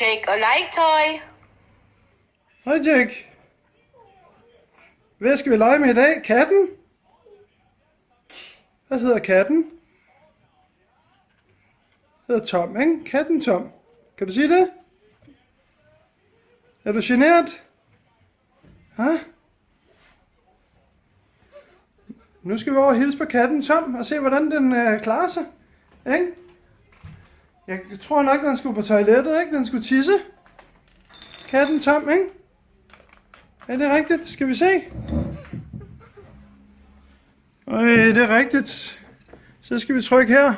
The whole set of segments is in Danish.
Jake og legetøj. Hej Jake. Hvad skal vi lege med i dag? Katten? Hvad hedder katten? Hedder Tom, ikke? Katten Tom. Kan du sige det? Er du genert? Hæ? Nu skal vi over og hilse på katten Tom og se, hvordan den klarer sig. Ikke? Jeg tror nok, den skulle på toilettet, ikke? Den skulle tisse. Katten Tom, ikke? Er det rigtigt? Skal vi se? Det er rigtigt. Så skal vi trykke her.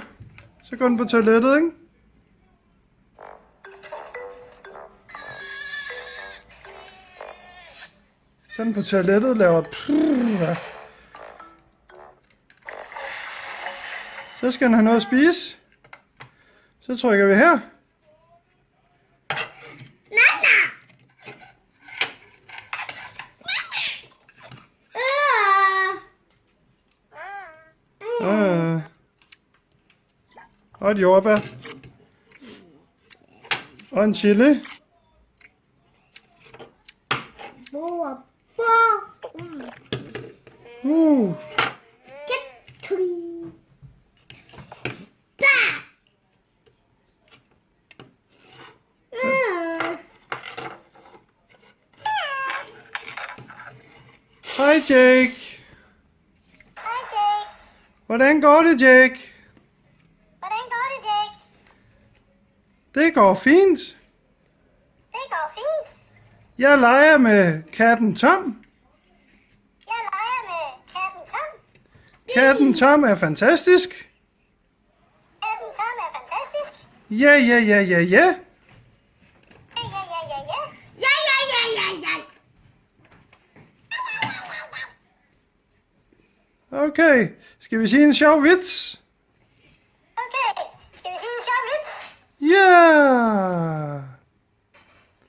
Så går den på toilettet, ikke? Så den på toilettet laver ja. Så skal den have noget at spise. Så trykker vi her. Og et jordbær. Og en chili. Hej Jake. Hej Jake. Hvordan går det, Jake? Hvordan går det, Jake? Det går fint. Det går fint. Jeg leger med katten Tom. Jeg leger med katten Tom. Katten Tom er fantastisk. Katten Tom er fantastisk. Ja, ja, ja, ja, ja. Ja, ja, ja, ja, ja. Ja, ja, ja, ja, ja. Okay, skal vi sige en sjov vits? Okay, skal vi sige en sjov vits? Ja.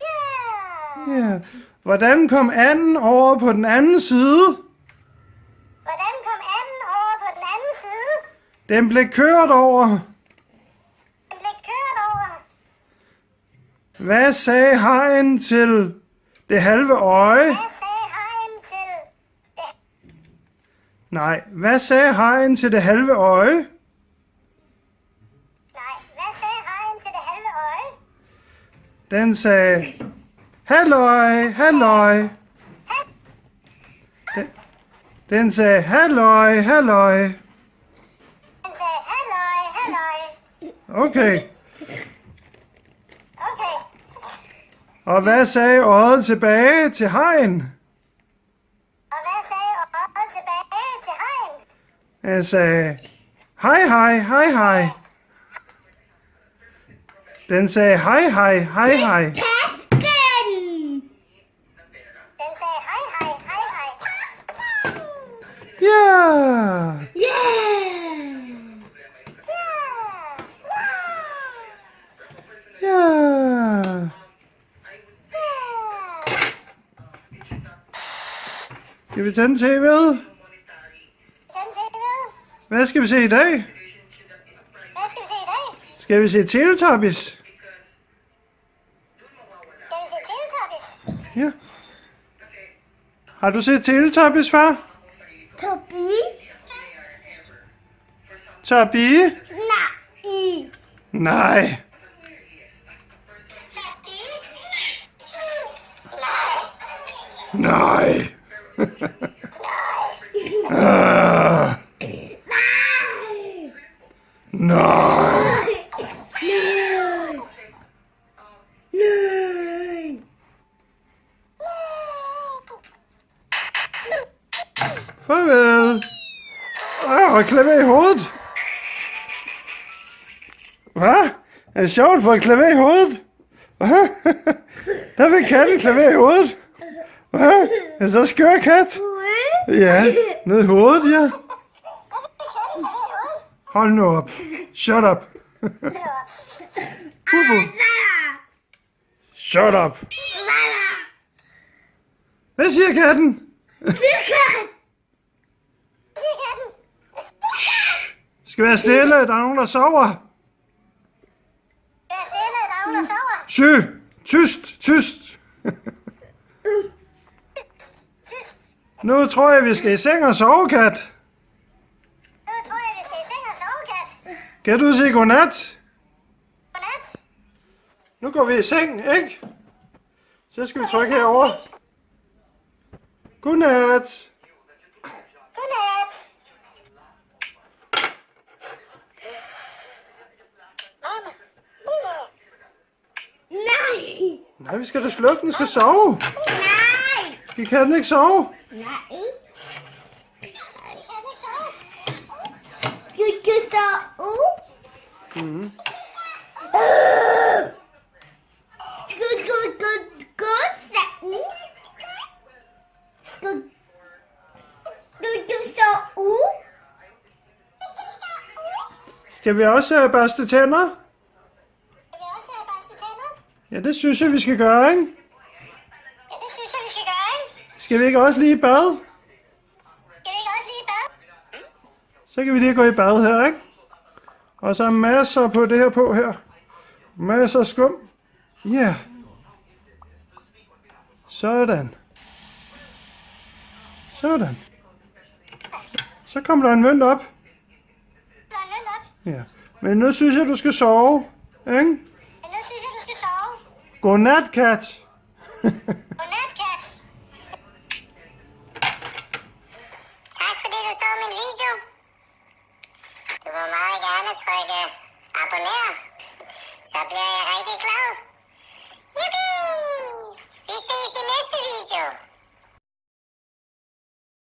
Ja. Ja. Hvordan kom anden over på den anden side? Hvordan kom anden over på den anden side? Den blev kørt over. Den blev kørt over. Hvad sagde hajen til det halve øje? Hvad sagde hajen til det? Nej, hvad sagde hajen til det halve øje? Nej, hvad sagde hajen til det halve øje? Den sagde, halløj, halløj. Den sagde, halløj, halløj. Den sagde, halløj, halløj. Okay. Okay. Og hvad sagde øjet tilbage til hajen? Og hvad sagde øjet tilbage til hajen? Den sagde, hej, hej, hej, hej. Den sagde, hej, hej, hej, hej. Den sagde, hej, hej, hej, hej. Ja. Ja. Skal vi tænde tv'et? Den TV. Hvad skal vi se i dag? Hvad skal vi se i dag? Skal vi se Teletubbies? Skal vi se Teletubbies? Ja. Har du set Teletubbies, far? Tobi? Tubby? Nej. Nej. Tobi? Nej. Ah. Nej. Farvel. Klaver i hovedet. Hvad? Er det sjovt for et klaver i hovedet? Hvad? Der fik katten klaver i hovedet. Hvad? Er så skør kat? Ja, ned i hovedet, ja. Hold nu op. Shut up. Bubu. Shut up. Hvad siger katten? Skal være stille, der er nogen, der sover. Der er stille, der er nogen, der sover. Sy. Tyst, tyst. Nu tror jeg, vi skal i seng og sove, kat. Nu tror jeg, vi skal i seng og sove, kat. Kan du sige godnat? Godnat. Nu går vi i seng, ikke? Så skal vi trykke herover. Godnat. Godnat. Nej. Nej, vi skal da slukke, den skal sove. Nej. Skal katten ikke sove? Nej. Du står Mhm. Du står Skal vi også børste tænder? Jeg vil også børste tænder. Ja, det synes jeg, vi skal gøre, ikke? Ja, det synes jeg, vi skal gøre, ikke? Skal vi ikke også lige i bad? Skal vi ikke også lige i bad? Så kan vi lige gå i bad her, ikke? Og så er masser på det her på her. Masser af skum. Ja. Yeah. Sådan. Sådan. Så kommer der en mønt op. Der er løn op. Ja. Men nu synes jeg, du skal sove. Ikke? Men nu synes jeg, du skal sove. Godnat, kat. Godnat, kat. Tak fordi du så min video. Du må meget gerne trykke abonner. Så bliver jeg rigtig glad. Yippie! Vi ses i næste video.